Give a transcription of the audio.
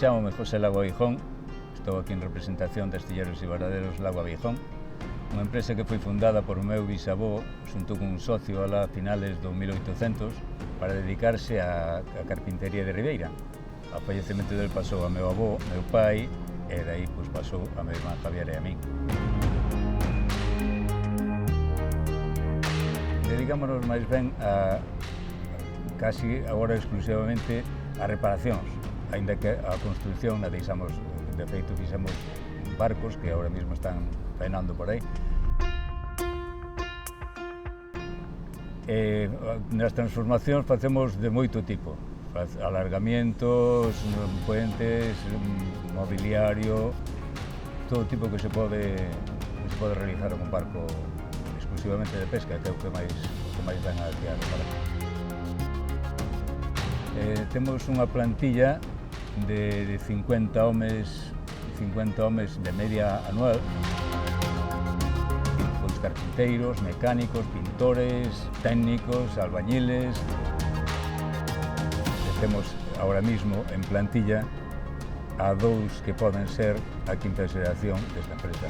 Chámome José Lago Abeijón, estou aquí en representación de Astilleros e Baraderos Lago Abeijón, unha empresa que foi fundada por o meu bisavó xunto con un socio alá a finales do 1800 para dedicarse á carpintería de Ribeira. Ao fallecemento del pasou a meu avó, meu pai, e dai pasou a meu irmán Javier e a min. Dedicámonos máis ben a casi agora exclusivamente a reparacións, aínda que a construcción na deixamos, de feito fixemos barcos que agora mesmo están faenando por aí. Nas transformacións facemos de moito tipo, alargamientos, puentes, mobiliario, todo tipo que se pode realizar en un barco exclusivamente de pesca, que é o que máis dan a guiar. Temos unha plantilla de 50 homes de media anual, pois carpinteiros, mecánicos, pintores, técnicos, albañiles. Temos ahora mismo en plantilla a dous que poden ser a quinta xeración desta empresa.